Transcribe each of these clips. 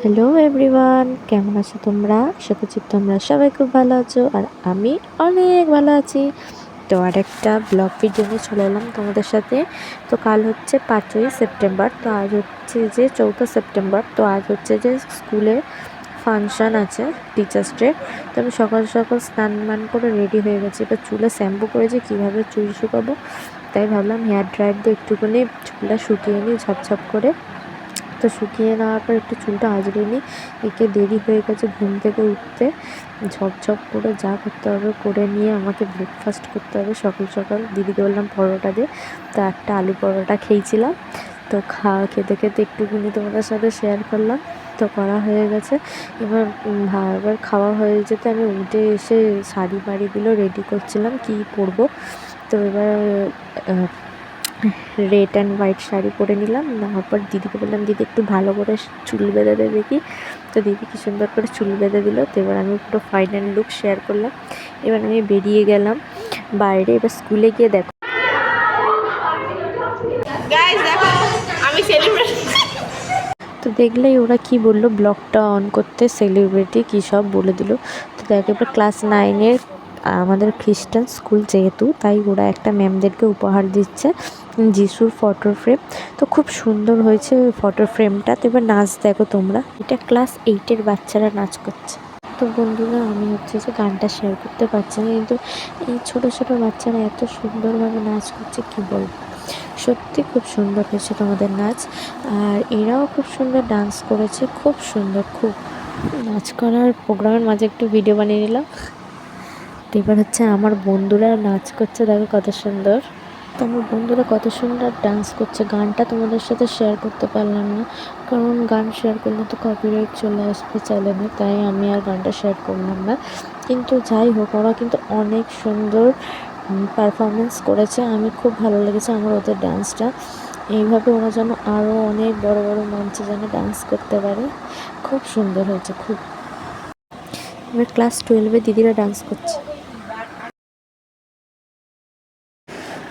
Hello everyone, কেমন আছো তোমরা? আশা করছি তোমরা সবাই খুব ভালো আছো আর আমি অনেক ভালো আছি। তো আরেকটা ব্লগ ভিডিও নিয়ে চলে এলাম তোমাদের সাথে। তো কাল হচ্ছে 5ই সেপ্টেম্বর, তো আজ হচ্ছে যে 4 সেপ্টেম্বর। তো আজ হচ্ছে যে স্কুলে ফাংশান আছে, টিচার্স ডে। তো আমি সকাল সকাল স্নান মান করে রেডি হয়ে গেছি। এবার চুলে শ্যাম্পু করেছি, কীভাবে চুল শুকাবো তাই ভাবলাম হেয়ার ড্রায়ার দিয়ে একটুখানি চুলটা শুকিয়ে নিই ঝপঝপ করে। তো শুকিয়ে নেওয়ার পর একটু চুলটা আঁচড়ে নিই। একে দেরি হয়ে গেছে ঘুম থেকে উঠতে, ঝপঝপ করে যা করতে হবে করে নিয়ে আমাকে ব্রেকফাস্ট করতে হবে সকাল সকাল। দিদিকে বললাম পরোটা দে, তো একটা আলু পরোটা খেয়েছিলাম। তো খেতে খেতে একটুখানি তোমাদের সাথে শেয়ার করলাম। তো করা হয়ে গেছে। এবার খাওয়া হয়ে যেতে আমি উঠে এসে শাড়ি বাড়িগুলো রেডি করছিলাম কি পরবো। তো এবার রেড অ্যান্ড হোয়াইট শাড়ি পরে নিলাম। নেওয়ার পর দিদিকে বললাম, দিদি একটু ভালো করে চুল বেঁধে দে দেখি। তো দিদি কি সুন্দর করে চুল বেঁধে দিল। তো এবার আমি পুরো ফাইনাল লুক শেয়ার করলাম। এবার আমি বেরিয়ে গেলাম বাইরে। এবার স্কুলে গিয়ে দেখো তো দেখলেই ওরা কি বললো, ব্লগটা অন করতে সেলিব্রিটি কী সব বলে দিল। তো দেখ এবার ক্লাস 9-এর আমাদের খ্রিস্টান স্কুল যেহেতু, তাই ওরা একটা ম্যামদেরকে উপহার দিচ্ছে যিশুর ফটো ফ্রেম। তো খুব সুন্দর হয়েছে ওই ফটো ফ্রেমটা। তো এবার নাচ দেখো তোমরা, এটা ক্লাস 8-এর বাচ্চারা নাচ করছে। তো বন্ধুরা, আমি হচ্ছে যে গানটা শেয়ার করতে পারছি না, কিন্তু এই ছোটো ছোটো বাচ্চারা এত সুন্দরভাবে নাচ করছে কি বলবো। সত্যি খুব সুন্দর হয়েছে তোমাদের নাচ। আর এরাও খুব সুন্দর ডান্স করেছে, খুব সুন্দর। খুব নাচ করার প্রোগ্রামের মাঝে একটু ভিডিও বানিয়ে নিলাম। এবার হচ্ছে আমার বন্ধুরা নাচ করছে, দেখো কত সুন্দর। তো আমার বন্ধুরা কত সুন্দর ডান্স করছে। গানটা তোমাদের সাথে শেয়ার করতে পারলাম না, কারণ গান শেয়ার করলে তো কপিরাইট চলে আসবে চ্যানেলে, তাই আমি আর গানটা শেয়ার করলাম না। কিন্তু যাই হোক, ওরা কিন্তু অনেক সুন্দর পারফরমেন্স করেছে। আমি খুব ভালো লেগেছে আমার ওদের ডান্সটা। এইভাবে ওরা যেন আরও অনেক বড় বড় মঞ্চে যেন ডান্স করতে পারে। খুব সুন্দর হয়েছে খুব। এবার ক্লাস 12-এ দিদিরা ডান্স করছে।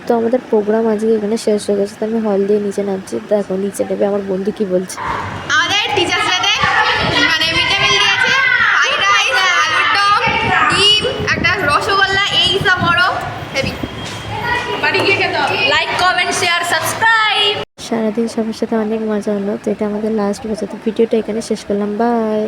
তো আমাদের প্রোগ্রাম আজকে এখানে শেষ হয়ে গেছে। তো আমি হল দিয়ে নিচে নামছি, দেখো নিচে নেবে আমার বন্ধু কি বলছে। আমাদের টিচার্সরা মানে মিড ডে মিল দিয়েছে, ফ্রাইড রাইস, আলুর দম, ডিম, একটা রসগোল্লা, এই সব বড় হেভি। বাড়ি গিয়ে খেতে হবে। Like, comment, share, subscribe. সারাদিন সবার সাথে অনেক মজা হলো। তো এটা আমাদের লাস্ট বছর। তো ভিডিওটা এখানে শেষ করলাম, বাই।